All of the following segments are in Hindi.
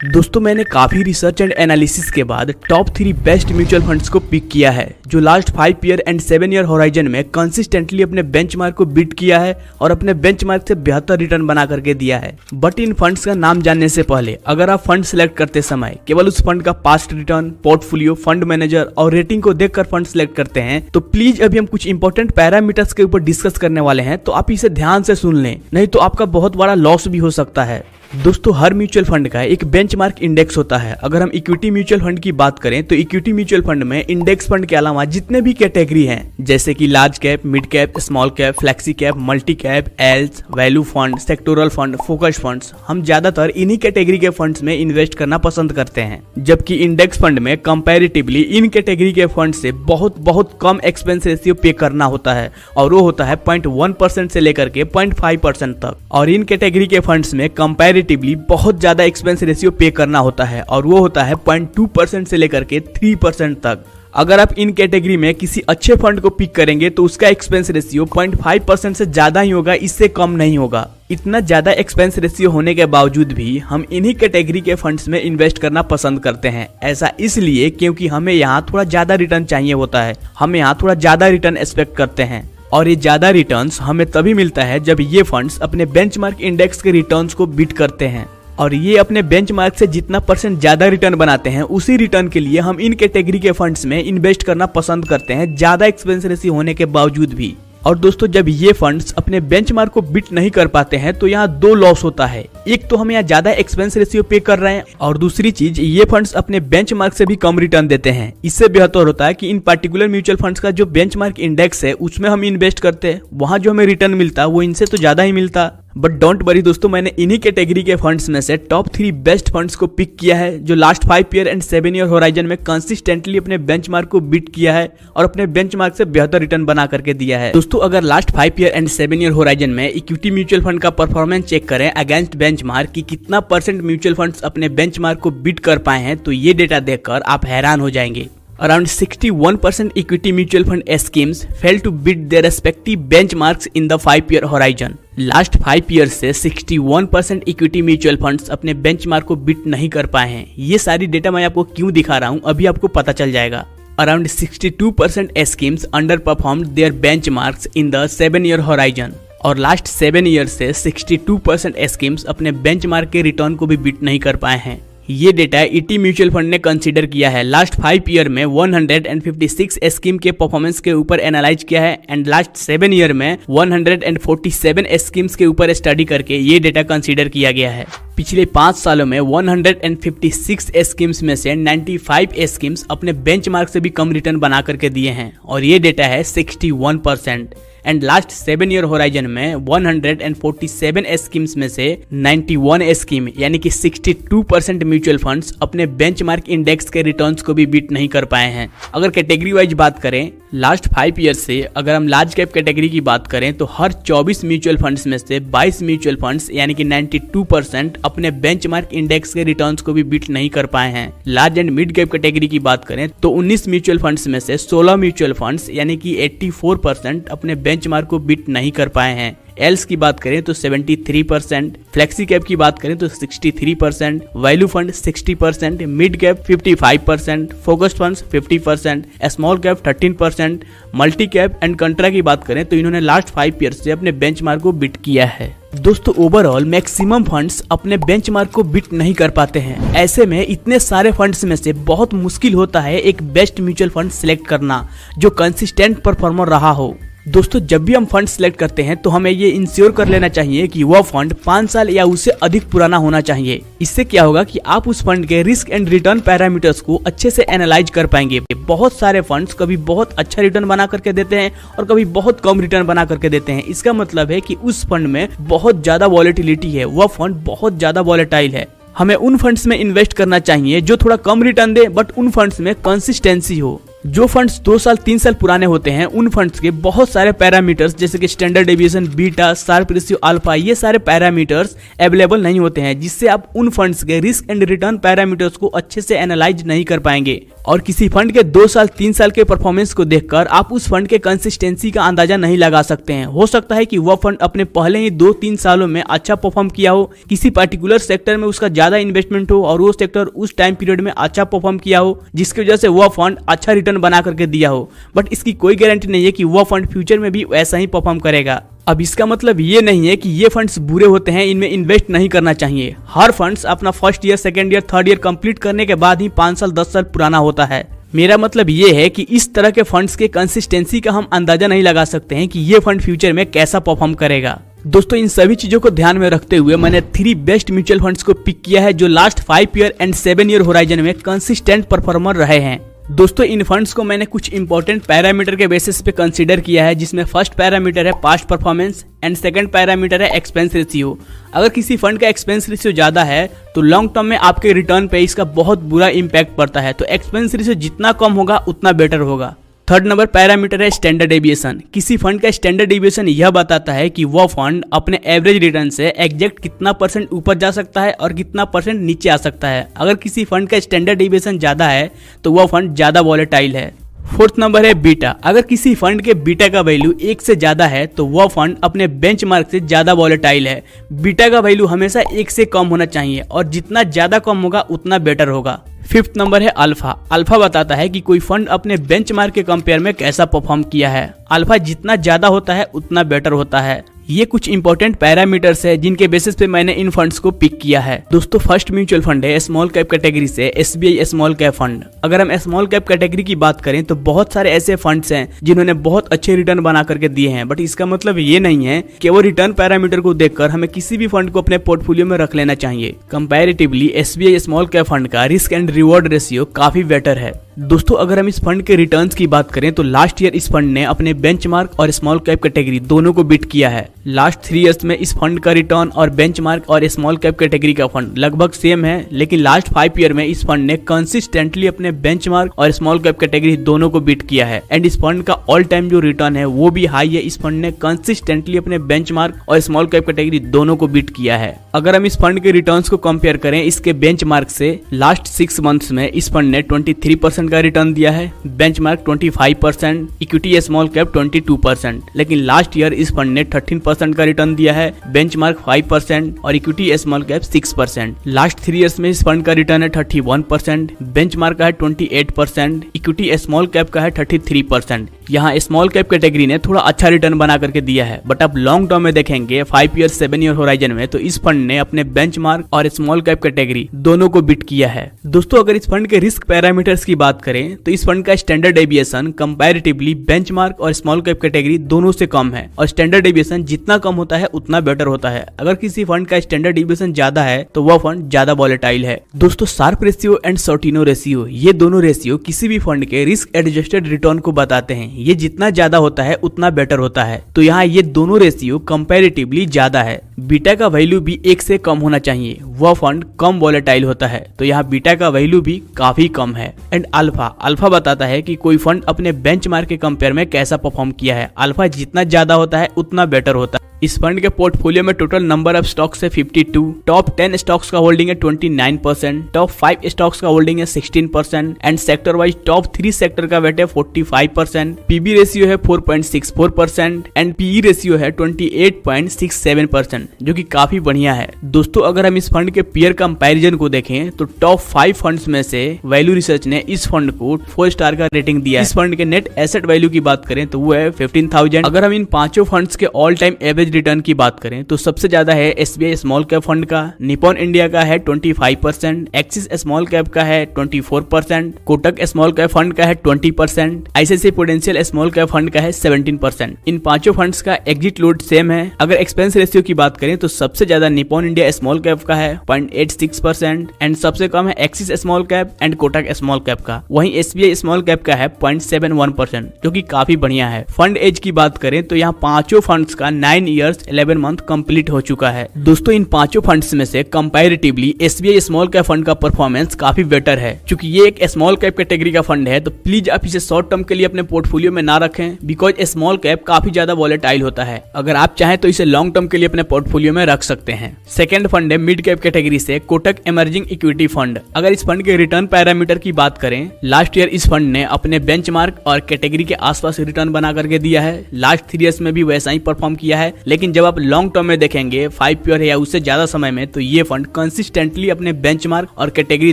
दोस्तों मैंने काफी रिसर्च एंड एनालिसिस के बाद टॉप 3 बेस्ट म्यूचुअल फंड्स को पिक किया है जो last 5 year and 7 year horizon में कंसिस्टेंटली अपने बेंचमार्क को बीट किया है और अपने बेंचमार्क से बेहतर रिटर्न बना करके दिया है। बट इन फंड्स का नाम जानने से पहले अगर आप फंड सिलेक्ट करते समय केवल उस फंड का past return, portfolio, fund manager और रेटिंग को देखकर फंड सिलेक्ट करते हैं तो प्लीज अभी हम कुछ इंपॉर्टेंट पैरामीटर्स के ऊपर डिस्कस करने वाले हैं, तो आप इसे ध्यान से सुन लें, नहीं तो आपका बहुत बड़ा लॉस भी हो सकता है। दोस्तों हर म्यूचुअल फंड का एक बेंचमार्क इंडेक्स होता है। अगर हम इक्विटी म्यूचुअल फंड की बात करें तो इक्विटी म्यूचुअल फंड में इंडेक्स फंड के अलावा जितने भी कैटेगरी हैं जैसे कि large cap, mid cap, small cap, flexi cap, multi cap, else, value fund, sectoral fund, focus funds, हम ज्यादातर इन्हीं कैटेगरी के फंड्स में इन्वेस्ट करना पसंद करते हैं। जबकि इंडेक्स फंड में कंपैरेटिवली इन कैटेगरी के फंड से बहुत कम एक्सपेंस रेशियो पे करना होता है और वो होता है 0.1% से लेकर के 0.5% तक। और इन कैटेगरी के फंड्स में कंपैरेटिवली बहुत ज्यादा एक्सपेंस रेशियो पे करना होता है और वो होता है 0.2% से लेकर के 3% तक। अगर आप इन कैटेगरी में किसी अच्छे फंड को पिक करेंगे तो उसका एक्सपेंस रेशियो 0.5% से ज्यादा ही होगा, इससे कम नहीं होगा। इतना ज्यादा एक्सपेंस रेशियो होने के बावजूद भी हम इन्हीं कैटेगरी के फंड्स में इन्वेस्ट करना पसंद करते हैं। ऐसा इसलिए क्योंकि हमें यहाँ थोड़ा ज्यादा रिटर्न चाहिए होता है, हम यहाँ थोड़ा ज्यादा रिटर्न एक्सपेक्ट करते हैं और ये ज्यादा रिटर्न्स हमें तभी मिलता है जब ये फंड्स अपने बेंचमार्क इंडेक्स के रिटर्न्स को बीट करते हैं। और ये अपने बेंचमार्क से जितना % ज्यादा रिटर्न बनाते हैं उसी रिटर्न के लिए हम इन कैटेगरी के फंड्स में इन्वेस्ट करना पसंद करते हैं, ज्यादा एक्सपेंस रेशियो होने के बावजूद भी। और दोस्तों जब ये फंड्स अपने बेंचमार्क को बीट नहीं कर पाते हैं तो यहाँ 2 लॉस होता है। एक तो हम यहाँ ज्यादा एक्सपेंस रेशियो पे कर रहे हैं और दूसरी चीज ये फंड्स अपने बेंचमार्क से भी कम रिटर्न देते हैं। इससे बेहतर होता है कि इन पर्टिकुलर म्यूचुअल फंड्स का जो बेंचमार्क इंडेक्स है उसमें हम इन्वेस्ट करते हैं, वहाँ जो हमें रिटर्न मिलता वो इनसे तो ज्यादा ही मिलता। बट डोंट वरी दोस्तों, मैंने इन्हीं कैटेगरी के फंड्स में से टॉप 3 बेस्ट फंड्स को पिक किया है जो last 5 year and 7 year horizon में कंसिस्टेंटली अपने बेंचमार्क को बीट किया है और अपने बेंचमार्क से बेहतर रिटर्न बना करके दिया है। दोस्तों अगर last 5 year and 7 year horizon में इक्विटी म्यूचुअल फंड का परफॉर्मेंस चेक करें अगेंस्ट बेंचमार्क की कितना % म्यूचुअल फंड्स अपने बेंचमार्क को बीट कर पाए हैं तो ये डेटा देखकर आप हैरान हो जाएंगे। Around 61% equity mutual fund schemes fail to beat their respective benchmarks in the 5-year horizon. Last 5 year से 61% इक्विटी म्यूचुअल फंड्स अपने बेंचमार्क को बीट नहीं कर पाए हैं। ये सारी डेटा मैं आपको क्यों दिखा रहा हूँ अभी आपको पता चल जाएगा। Around 62% schemes underperformed their benchmarks in the 7-year horizon. और लास्ट 7 ईयर से 62% स्कीम्स अपने बेंचमार्क के रिटर्न को भी बीट नहीं कर पाए हैं। ये डेटा ईटी म्यूचुअल फंड ने कंसीडर किया है। लास्ट 5 ईयर में 156 स्कीम के परफॉर्मेंस के ऊपर एनालाइज किया है एंड लास्ट 7 ईयर में 147 स्कीम्स के ऊपर स्टडी करके ये डेटा कंसीडर किया गया है। पिछले 5 सालों में 156 स्कीम्स में से 95 स्कीम्स अपने बेंचमार्क से भी कम रिटर्न बना करके दिए हैं और ये डेटा है 61%। एंड लास्ट 7 ईयर होराइजन में 147 स्कीम्स में से 91 स्कीम यानी कि 62% म्यूचुअल फंड्स अपने बेंचमार्क इंडेक्स के रिटर्न्स को भी बीट नहीं कर पाए हैं। अगर कैटेगरी वाइज बात करें लास्ट 5 ईयर से अगर हम लार्ज कैप कैटेगरी की बात करें तो हर 24 म्यूचुअल फंड्स में से 22 म्यूचुअल फंड्स यानी कि 92% अपने बेंचमार्क इंडेक्स के रिटर्न्स को भी बीट नहीं कर पाए हैं। Large and mid cap category की बात करें तो 19 म्यूचुअल फंड्स में से 16 म्यूचुअल फंड्स यानी कि 84% अपने बेंचमार्क को बीट नहीं कर पाए हैं। एल्स की बात करें तो 73%, फ्लेक्सी कैप की बात करें तो 63%, value fund 60%, mid cap 55%, focused funds 50%, small cap 13%, multi cap and contra की बात करें तो इन्होंने लास्ट 5 ईयर से अपने बेंचमार्क को बीट किया है। दोस्तों ओवरऑल मैक्सिमम फंड्स अपने बेंचमार्क को बीट नहीं कर पाते हैं। ऐसे में इतने सारे फंड्स में से बहुत मुश्किल होता है एक बेस्ट म्यूचुअल फंड सिलेक्ट करना जो कंसिस्टेंट परफॉर्मर रहा हो। दोस्तों जब भी हम फंड सिलेक्ट करते हैं तो हमें ये इंश्योर कर लेना चाहिए कि वह फंड 5 साल या उससे अधिक पुराना होना चाहिए। इससे क्या होगा कि आप उस फंड के रिस्क एंड रिटर्न पैरामीटर्स को अच्छे से एनालाइज कर पाएंगे। बहुत सारे फंड्स कभी बहुत अच्छा रिटर्न बना करके देते हैं और कभी बहुत कम रिटर्न बना करके देते हैं। इसका मतलब है कि उस फंड में बहुत ज्यादा वॉलेटिलिटी है, वह फंड बहुत ज्यादा वॉलेटाइल है। हमें उन फंड्स में इन्वेस्ट करना चाहिए जो थोड़ा कम रिटर्न दे बट उन फंड्स में कंसिस्टेंसी हो। जो फंड्स 2 साल 3 साल पुराने होते हैं उन फंड्स के बहुत सारे पैरामीटर्स जैसे कि standard deviation, beta, Sharpe ratio, alpha, ये सारे पैरामीटर्स अवेलेबल नहीं होते हैं, जिससे आप उन फंड्स के रिस्क एंड रिटर्न पैरामीटर्स को अच्छे से एनालाइज नहीं कर पाएंगे। और किसी फंड के 2 साल 3 साल के परफॉर्मेंस को देखकर आप उस फंड के कंसिस्टेंसी का अंदाजा नहीं लगा सकते हैं। हो सकता है कि वह फंड अपने पहले ही 2-3 सालों में अच्छा परफॉर्म किया हो, किसी पर्टिकुलर सेक्टर में उसका ज्यादा इन्वेस्टमेंट हो और वो सेक्टर उस टाइम पीरियड में अच्छा परफॉर्म किया हो, जिसकी वजह से वह फंड अच्छा रिटर्न बना करके दिया हो, बट इसकी कोई गारंटी नहीं है कि वह फंड फ्यूचर में भी वैसा ही परफॉर्म करेगा। अब इसका मतलब ये नहीं है कि ये फंड्स बुरे होते हैं, इनमें इन्वेस्ट नहीं करना चाहिए। हर फंड्स अपना first year, second year, third year complete करने के बाद ही 5 साल 10 साल पुराना होता है। मेरा मतलब ये है कि इस तरह के फंड्स के कंसिस्टेंसी का हम अंदाजा नहीं लगा सकते हैं कि ये फंड फ्यूचर में कैसा परफॉर्म करेगा। दोस्तों, इन सभी चीजों को ध्यान में रखते हुए मैंने 3 बेस्ट म्यूचुअल फंड्स को पिक किया है जो last 5 year and 7 year horizon में कंसिस्टेंट परफॉर्मर रहे हैं। दोस्तों, इन फंड्स को मैंने कुछ इंपॉर्टेंट पैरामीटर के बेसिस पे कंसीडर किया है, जिसमें फर्स्ट पैरामीटर है past performance and second parameter है एक्सपेंस रेशियो। अगर किसी फंड का एक्सपेंस रेशियो ज्यादा है तो लॉन्ग टर्म में आपके रिटर्न पे इसका बहुत बुरा इंपैक्ट पड़ता है, तो एक्सपेंस रेशियो जितना कम होगा उतना बेटर होगा। थर्ड नंबर पैरामीटर है स्टैंडर्ड डेविएशन। किसी फंड का स्टैंडर्ड डेविएशन यह बताता है कि वह फंड अपने एवरेज रिटर्न से एग्जैक्ट कितना % ऊपर जा सकता है और कितना % नीचे आ सकता है। अगर किसी फंड का स्टैंडर्ड डेविएशन ज्यादा है तो वह फंड ज्यादा वॉलेटाइल है। फोर्थ नंबर है बीटा। अगर किसी फंड के बीटा का वैल्यू 1 से ज्यादा है तो वह फंड अपने बेंचमार्क से ज्यादा वॉलेटाइल है। बीटा का वैल्यू हमेशा 1 से कम होना चाहिए और जितना ज्यादा कम होगा उतना बेटर होगा। फिफ्थ नंबर है अल्फा। अल्फा बताता है कि कोई फंड अपने बेंचमार्क के कंपेयर में कैसा परफॉर्म किया है। अल्फा जितना ज्यादा होता है उतना बेटर होता है। ये कुछ इंपॉर्टेंट पैरामीटर्स है जिनके बेसिस पे मैंने इन फंड्स को पिक किया है। दोस्तों, फर्स्ट म्यूचुअल फंड है स्मॉल कैप कैटेगरी से एसबीआई स्मॉल कैप फंड। अगर हम स्मॉल कैप कैटेगरी की बात करें तो बहुत सारे ऐसे फंड्स हैं जिन्होंने बहुत अच्छे रिटर्न बना करके दिए हैं, बट इसका मतलब ये नहीं है कि वो रिटर्न पैरामीटर को देखकर हमें किसी भी फंड को अपने पोर्टफोलियो में रख लेना चाहिए। Comparatively SBI small cap fund का रिस्क एंड रिवॉर्ड रेशियो काफी बेटर है। दोस्तों, अगर हम इस फंड के रिटर्न्स की बात करें तो लास्ट ईयर इस फंड ने अपने बेंचमार्क और स्मॉल कैप कैटेगरी दोनों को बीट किया है। लास्ट 3 इयर्स में इस फंड का रिटर्न और बेंचमार्क और स्मॉल कैप कैटेगरी का फंड लगभग सेम है, लेकिन लास्ट 5 ईयर में इस फंड ने कंसिस्टेंटली अपने बेंचमार्क और स्मॉल कैप कैटेगरी दोनों को बीट किया है। एंड इस फंड का ऑल टाइम जो रिटर्न है वो भी हाई है। इस फंड ने कंसिस्टेंटली अपने बेंचमार्क और स्मॉल कैप कैटेगरी दोनों को बीट किया है। अगर हम इस फंड के रिटर्न्स को कंपेयर करें इसके बेंचमार्क से, लास्ट 6 मंथ्स में इस फंड ने 23% का रिटर्न दिया है, बेंचमार्क 25%, इक्विटी स्मॉल कैप 22%। लेकिन लास्ट ईयर इस फंड ने 13% का रिटर्न दिया है, बेंचमार्क 5% और equity small cap 6%। Last 3 years में इस फंड का रिटर्न है 31%, बेंचमार्क का है 28%, इक्विटी स्मॉल कैप का है 33%। यहाँ स्मॉल कैप कैटेगरी ने थोड़ा अच्छा रिटर्न बना करके दिया है, बट अब लॉन्ग टर्म में देखेंगे 5 ईयर 7 ईयर होराइजन में तो इस फंड ने अपने बेंचमार्क और स्मॉल कैप कैटेगरी दोनों को बीट किया है। दोस्तों, अगर इस फंड के रिस्क पैरामीटर्स की बात करें तो इस फंड का स्टैंडर्ड डेविएशन कंपैरेटिवली बेंचमार्क और स्मॉल कैप कैटेगरी दोनों से कम है और स्टैंडर्ड डेविएशन जितना कम होता है उतना बेटर होता है। अगर किसी फंड का स्टैंडर्ड डेविएशन ज्यादा है तो वह फंड ज्यादा वॉलेटाइल है। दोस्तों, Sharpe ratio and Sortino ratio, ये दोनों रेशियो किसी भी फंड के रिस्क एडजस्टेड रिटर्न को बताते हैं। ये जितना ज्यादा होता है उतना बेटर होता है, तो यहाँ ये दोनों रेशियो कंपैरेटिवली ज्यादा है। बीटा का वैल्यू भी 1 से कम होना चाहिए, वह फंड कम वॉलेटाइल होता है, तो यहाँ बीटा का वैल्यू भी काफी कम है। एंड अल्फा बताता है कि कोई फंड अपने बेंचमार्क के कंपेयर में कैसा परफॉर्म किया है। अल्फा जितना ज्यादा होता है उतना बेटर होता है। इस फंड के पोर्टफोलियो में टोटल नंबर ऑफ स्टॉक्स है 52, टॉप 10 स्टॉक्स का होल्डिंग है 29%, टॉप 5 स्टॉक्स का होल्डिंग है 16% and sector wise top 3 sector का वेट है 45%, पीबी रेशियो है 4.64% एंड पीई रेशियो है 28.67%, जो कि काफी बढ़िया है। दोस्तों, अगर हम इस फंड के पीयर कंपैरिजन को देखें तो टॉप 5 फंड्स में से वैल्यू रिसर्च ने इस फंड को 4 स्टार का रेटिंग दिया है। इस फंड के नेट एसेट वैल्यू की बात करें तो वो है 15,000। अगर हम इन पांचों फंड्स के ऑल टाइम एवरेज रिटर्न की बात करें तो सबसे ज्यादा है एसबीआई स्मॉल कैप फंड का, निपॉन इंडिया का है 25%, एक्सिस स्मॉल कैप का है 24%, कोटक स्मॉल कैप फंड का है 20%, ICICI prudential small cap fund का है 17%। इन पांचों फंड्स का एग्जिट लोड सेम है। अगर एक्सपेंस रेशियो की बात करें तो सबसे ज्यादा निपॉन इंडिया स्मॉल कैप का है 0.86% एंड सबसे कम है axis small cap and Kotak small cap का। वहीं एसबीआई स्मॉल कैप का है 0.71%, जो कि काफी बढ़िया है। फंड एज की बात करें तो यहाँ पांचों फंड्स का 9 ईयर इयर्स 11 मंथ कंप्लीट हो चुका है। दोस्तों इन पांचों फंड्स में से comparatively SBI small cap fund का परफॉर्मेंस काफी बेटर है। क्योंकि ये एक स्मॉल कैप कैटेगरी का फंड है तो प्लीज आप इसे शॉर्ट टर्म के लिए अपने पोर्टफोलियो में ना रखें, बिकॉज स्मॉल कैप काफी ज्यादा वॉलेटाइल होता है। अगर आप चाहें तो इसे लॉन्ग टर्म के लिए अपने पोर्टफोलियो में रख सकते हैं। सेकंड फंड है मिड कैप कैटेगरी से कोटक इमर्जिंग इक्विटी फंड। अगर इस फंड के रिटर्न पैरामीटर की बात करें, लास्ट ईयर इस फंड ने अपने बेंचमार्क और कैटेगरी के आसपास रिटर्न बना करके दिया है। लास्ट 3 इयर्स में भी वैसा ही परफॉर्म किया है। लेकिन जब आप लॉन्ग टर्म में देखेंगे 5 ईयर या उससे ज्यादा समय में, तो ये फंड कंसिस्टेंटली अपने बेंचमार्क और कैटेगरी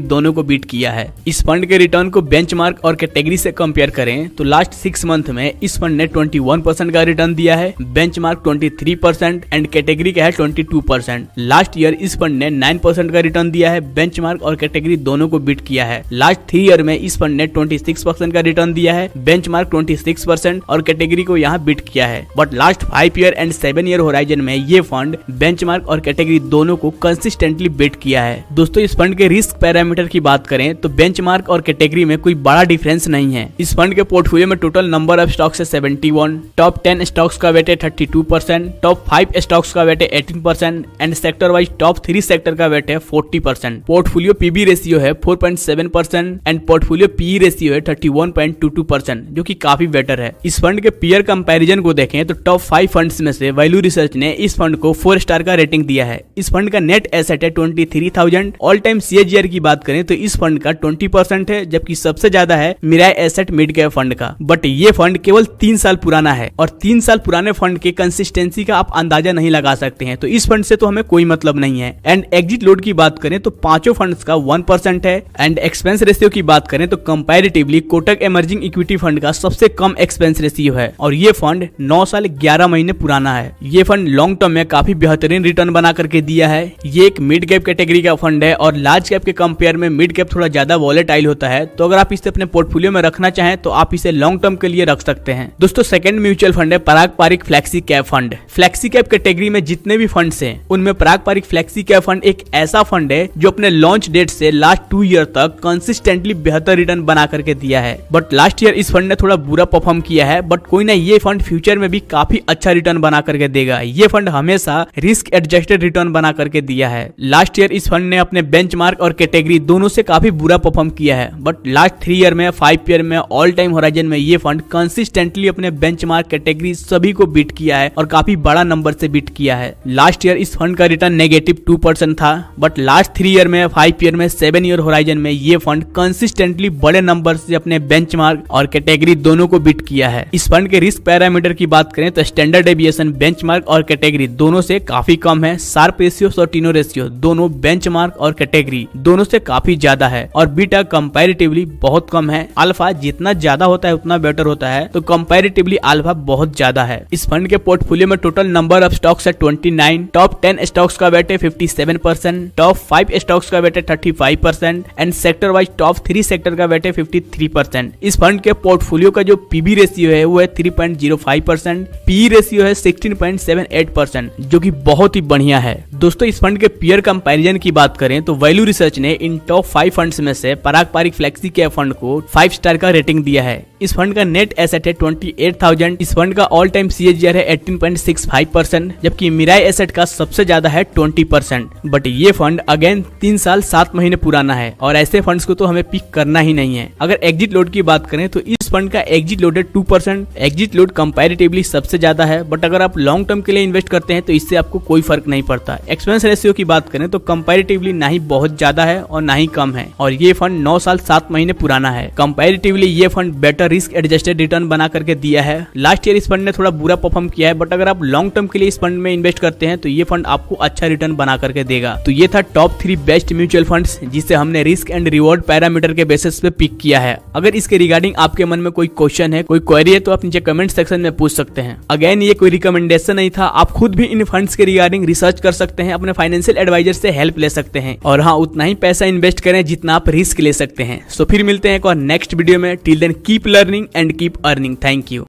दोनों को बीट किया है। इस फंड के रिटर्न को बेंचमार्क और कैटेगरी से कंपेयर करें तो लास्ट 6 मंथ में इस फंड ने 21% का रिटर्न दिया है, बेंचमार्क 23% एंड कैटेगरी का है 22%। लास्ट ईयर इस फंड ने 9% का रिटर्न दिया है, बेंचमार्क और कैटेगरी दोनों को बीट किया है। लास्ट 3 ईयर में इस फंड ने 26% का रिटर्न दिया है, बेंचमार्क 26% और कैटेगरी को यहाँ बीट किया है। But last 5 year and 7 year horizon में ये फंड बेंचमार्क और कैटेगरी दोनों को कंसिस्टेंटली बीट किया है। दोस्तों इस फंड के रिस्क पैरामीटर की बात करें तो बेंचमार्क और कैटेगरी में कोई बड़ा डिफरेंस नहीं है। इस फंड के पोर्टफोलियो में टोटल नंबर ऑफ स्टॉक्स है 71, टॉप 10 स्टॉक्स का वेट है 32%, टॉप 5 स्टॉक्स का वेट है 18% and sector wise top 3 sector का वेट है 40%। पोर्टफोलियो पीबी रेशियो है 4.7% एंड पोर्टफोलियो पीई रेशियो है 31.22%, जो कि काफी बेटर है। इस फंड के पीयर कंपैरिजन को देखें तो टॉप 5 फंड्स में से वैल्यू रिसर्च ने इस फंड को 4 स्टार का रेटिंग दिया है। इस फंड का नेट एसेट है 23,000। ऑल टाइम CAGR की बात करें तो इस फंड का 20% है, जबकि सबसे ज्यादा है Mirae asset mid cap fund का। बट ये फंड केवल 3 साल पुराना है और 3 साल पुराने फंड के कंसिस्टेंसी का आप अंदाजा नहीं लगा सकते हैं, तो इस फंड से तो हमें कोई मतलब नहीं है। एंड एग्जिट लोड की बात करें तो पांचों फंड्स का 1% है एंड एक्सपेंस रेशियो की बात करें तो comparatively Kotak emerging equity fund का सबसे कम एक्सपेंस रेशियो है और ये फंड 9 साल 11 महीने पुराना है। ये फंड लॉन्ग टर्म में काफी बेहतरीन रिटर्न बना करके दिया है। ये एक मिड कैप कैटेगरी का फंड है और लार्ज कैप के कंपेयर में मिड कैप थोड़ा ज्यादा वॉलेटाइल होता है, तो अगर आप इसे अपने पोर्टफोलियो में रखना चाहें तो आप इसे लॉन्ग टर्म के लिए रख सकते हैं। दोस्तों सेकंड म्यूचुअल फंड है Parag Parikh flexi cap fund. Flexi cap category में जितने भी फंड्स हैं उनमें Parag Parikh flexi cap fund एक ऐसा फंड है जो अपने लॉन्च डेट से लास्ट 2 ईयर तक कंसिस्टेंटली बेहतर रिटर्न बना करके दिया है। बट लास्ट ईयर इस फंड ने थोड़ा बुरा परफॉर्म किया है, बट कोई ना, ये फंड फ्यूचर में भी काफी अच्छा रिटर्न बना करके देगा। ये फंड हमेशा रिस्क एडजस्टेड रिटर्न बना करके दिया है। लास्ट ईयर इस फंड ने अपने बेंचमार्क और कैटेगरी दोनों से काफी बुरा परफॉर्म किया है, बट लास्ट 3 ईयर में 5 ईयर में ऑल टाइम होराइजन में ये फंड कंसिस्टेंटली अपने बेंचमार्क कैटेगरी सभी को बीट किया है और काफी बड़ा नंबर से बीट किया है। लास्ट ईयर इस फंड का रिटर्न नेगेटिव 2% था, बट लास्ट 3 ईयर में 5 ईयर में 7 ईयर होराइजन में ये फंड कंसिस्टेंटली बड़े नंबर से अपने बेंचमार्क और कैटेगरी दोनों को बीट किया है। इस फंड के रिस्क पैरामीटर की बात करें तो स्टैंडर्ड डेविएशन बेंचमार्क और कैटेगरी दोनों से काफी कम है। शार्प रेशियो और टीनो रेशियो दोनों बेंचमार्क और कैटेगरी दोनों से काफी ज्यादा है और बीटा कंपैरेटिवली बहुत कम है। अल्फा जितना ज्यादा होता है उतना बेटर होता है, तो कंपैरेटिवली अल्फा बहुत ज्यादा है। इस फंड के पोर्टफोलियो में टोटल नंबर ऑफ स्टॉक्स है 29, टॉप 10 स्टॉक्स का वेट है 57%, टॉप 5 स्टॉक्स का वेट है 35% and sector wise top 3 sector का वेट है 53%। इस फंड के पोर्टफोलियो का जो पीबी रेशियो है वो है 3.05%, पीई रेशियो है 16.78%, जो कि बहुत ही बढ़िया है। दोस्तों इस फंड के पीयर कंपैरिजन की बात करें तो वैल्यू रिसर्च ने इन टॉप 5 फंड्स में से पराग पारिक फ्लेक्सी कैप फंड को 5 स्टार का रेटिंग दिया है। इस फंड का नेट एसेट है 28,000। इस फंड का ऑल टाइम CAGR है 18.65%, जबकि मिराई एसेट का सबसे ज्यादा है 20%। बट ये फंड अगेन 3 साल 7 महीने पुराना है और ऐसे फंड्स को तो हमें पिक करना ही नहीं है। अगर एग्जिट लोड की बात करें तो इस फंड का एग्जिट लोड है 2%। एग्जिट लोड कंपैरेटिवली सबसे ज्यादा है, बट अगर आप लॉन्ग टर्म के लिए इन्वेस्ट करते हैं तो इससे आपको कोई फर्क नहीं पड़ता। एक्सपेंस रेशियो की बात करें तो कंपैरेटिवली ना ही बहुत ज्यादा है और ना ही कम है और ये फंड 9 साल 7 महीने पुराना है। कंपैरेटिवली ये fund better risk adjusted return बना करके दिया है। लास्ट ईयर इस फंड ने थोड़ा बुरा परफॉर्म किया है, बट अगर आप लॉन्ग टर्म के लिए इस फंड में इन्वेस्ट करते हैं तो ये फंड आपको अच्छा रिटर्न बना करके देगा। तो ये था टॉप 3 बेस्ट म्यूचुअल फंड्स जिसे हमने रिस्क एंड रिवॉर्ड पैरामीटर के बेसिस पे पिक किया है। अगर इसके रिगार्डिंग आपके मन में कोई क्वेश्चन है, कोई क्वेरी है, तो आप नीचे कमेंट सेक्शन में पूछ सकते हैं। अगेन ये कोई रिकमेंडेशन नहीं था, आप खुद भी इन फंड्स के रिगार्डिंग रिसर्च कर सकते हैं, अपने फाइनेंशियल एडवाइजर से हेल्प ले सकते हैं और हाँ, उतना ही पैसा इन्वेस्ट करें जितना आप रिस्क ले सकते हैं। सो फिर मिलते हैं एक और नेक्स्ट वीडियो में। Till then keep learning and keep earning. Thank you.